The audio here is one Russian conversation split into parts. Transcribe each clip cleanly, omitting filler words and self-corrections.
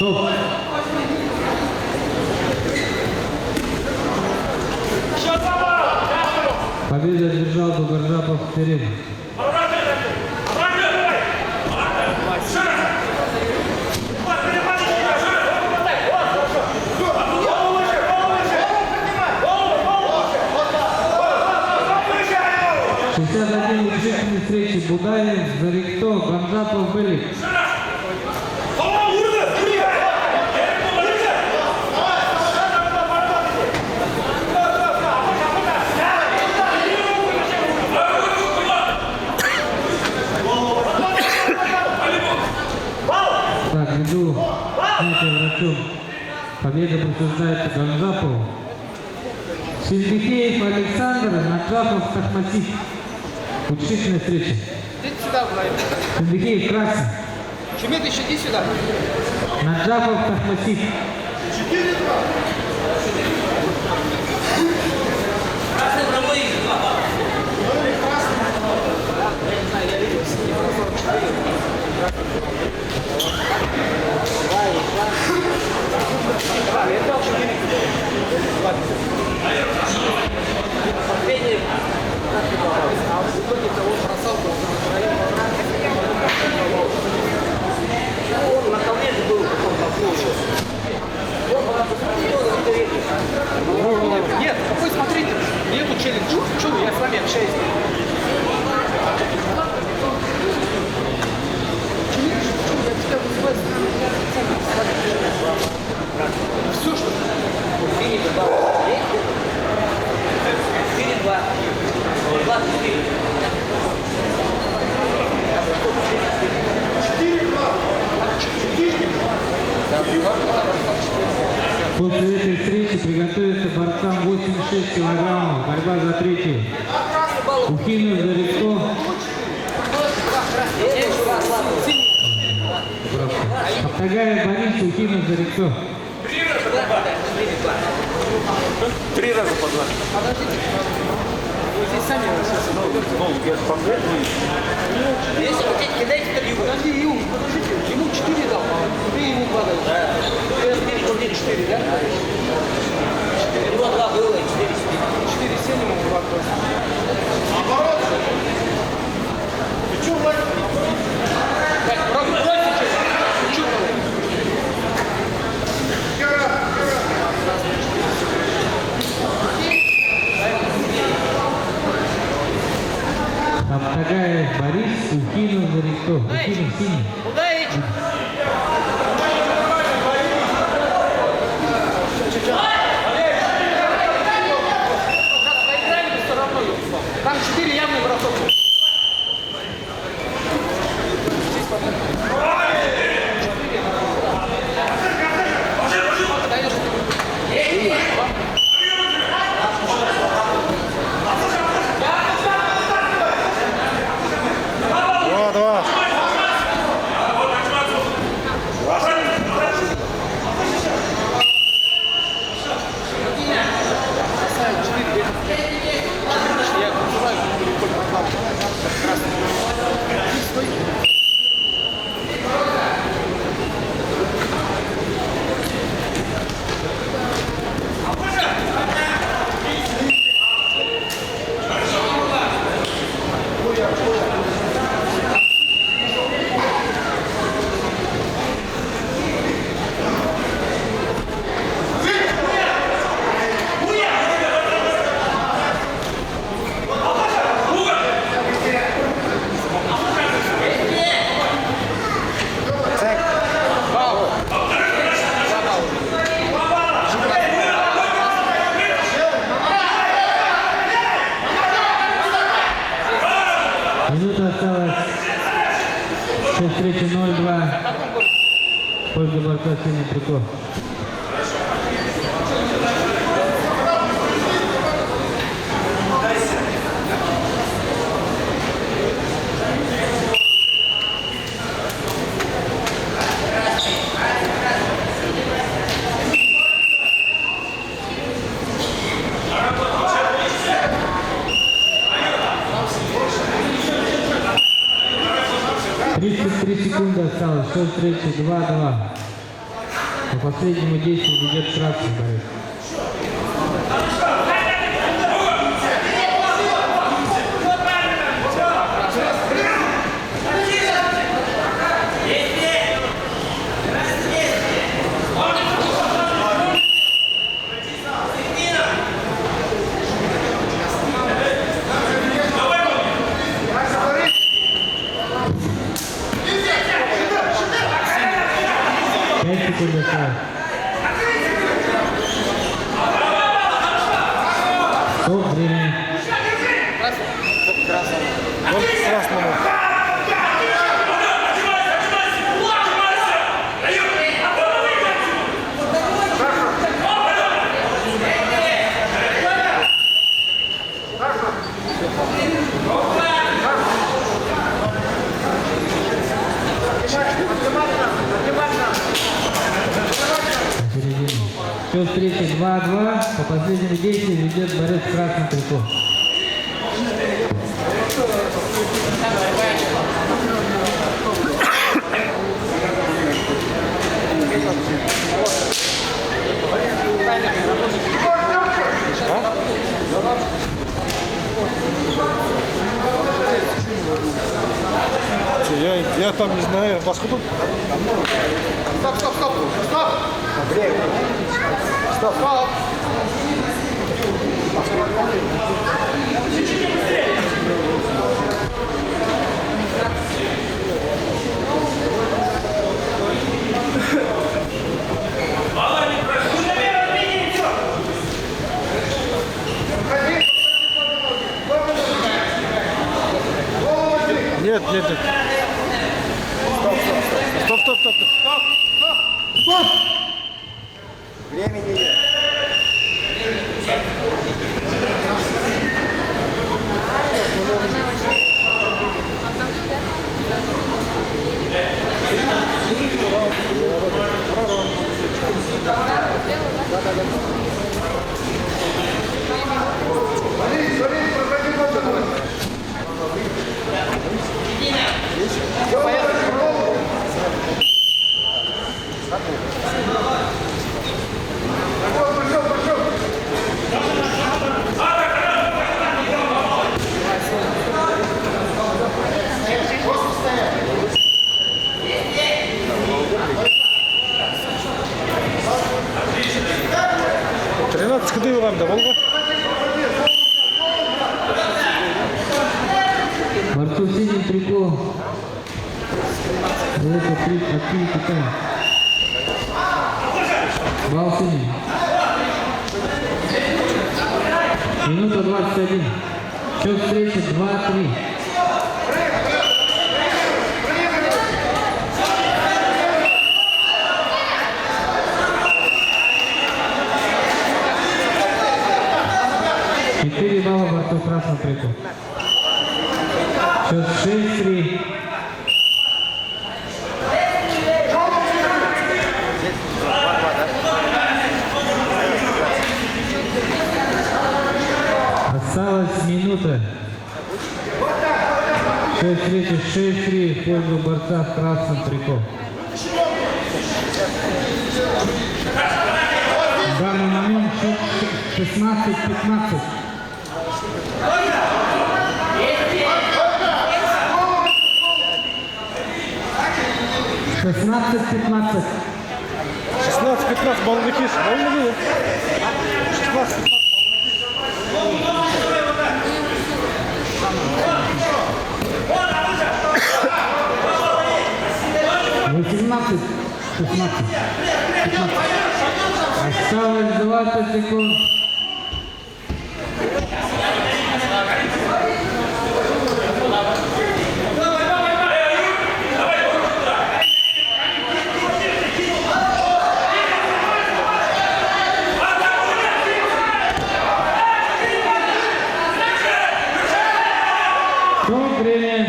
Стоп. Победу одержал Бугаржапов вперед. Решительной встречи Будаев, Зарикто, Ганжапов, Белик. Так, ввиду снятия врачом победа присуждается Ганжапову. Сильбихеев Александр, Наджапов, Тахматив. Учительная встреча. Идите сюда, Владимир. Сильбихеев красный. Чумитыч, иди сюда. Наджапов, Тахматив. 4-2. Красный промои. Я не знаю, я видел, не про 44. Давай, я дал 4. Последний. А в итоге того бросал, Он на колне же был какой-то. Нет, какой смотрите, нету челленджа. Чего, я с вами общаюсь. Все, что Фини был 4-2. 24. 4-2. После этой встречи приготовиться борцам 86 килограммов. Борьба за третью. Ухинов, Зарикто. Аптагаев Борис, Ухинов, Зарикто. 3 раза по 2. вы здесь сами Я же конкретно. Если хотите, кидайте интервью. подожди, подождите, ему 4 дал, ты ему 2 дал. Ты 4, да? У него 2 было, 4-7. 4-7 ему 2 просто. Наоборот. Ты что, Владимир? Так, бросьте что? Что было? Аптагаев Борис, Ухинов, Зарикто. Ухинов синий. Куда идти? Поиграли все равно, там 4 явный бросок. Минута осталась. 6-3-0-2. В пользу борца синий трико. Секунды осталось. 6-3-2-2. По последнему действию ведет красный боец. Стоп, время. Красному. Счет встречи 2-2. По последнему действию ведет борец в красном трико. Я там не знаю, вас кто? Стоп, стоп, стоп, стоп! Стоп, стоп! Нет, нет, нет. Стоп, стоп, стоп, стоп. Стоп! Времени нет. Куди вам доволго? Борцу в синем трико. Это открытый тайм. Бал синий. Минута 21. Счет встречи 2-3. Балла борцов красного трико. Счет 6-3. Осталась минута. Счет встречи 6-3 в пользу борца в красном трико. В данный момент счет 16-15. 16-15. 16-15 балловики. 16-15. 18, 16, 15. Осталось 20 секунд. Время.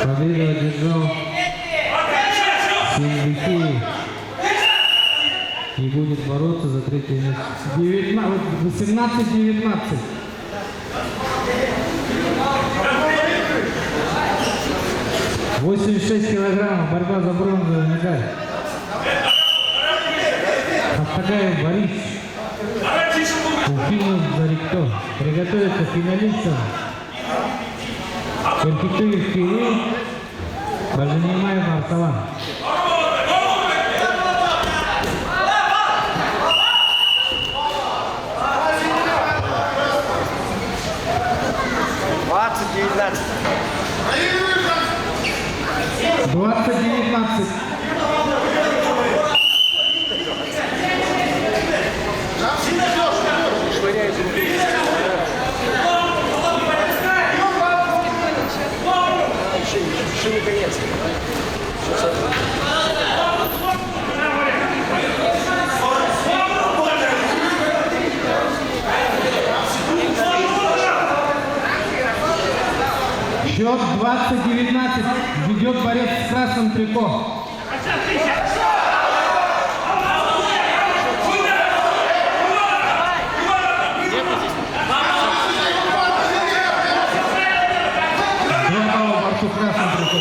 Победу одержал Синдихи и будет бороться за третье место. 18-19. 86 килограммов, борьба за бронзовую медаль. Хаттагаев Борис, Ufimov Зарикто. Приготовиться финалистам. Перхитуев Кирилл, Баженимаев Арсалан. Двадцать 19. Еще не конец. Счет 20-19. Ведет борец с красным трико. Борцу красным трико.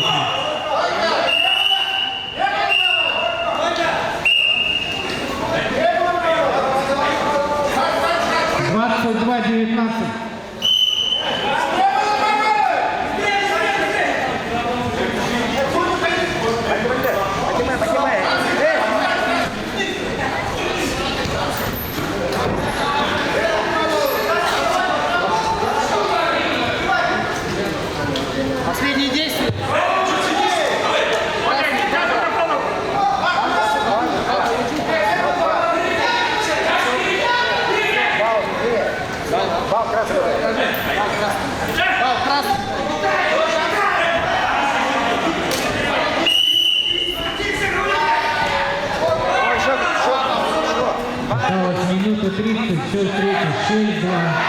22-19. Последние действия. Бал красный. Бал красный. Осталось минута 30, счет третий, 6-2.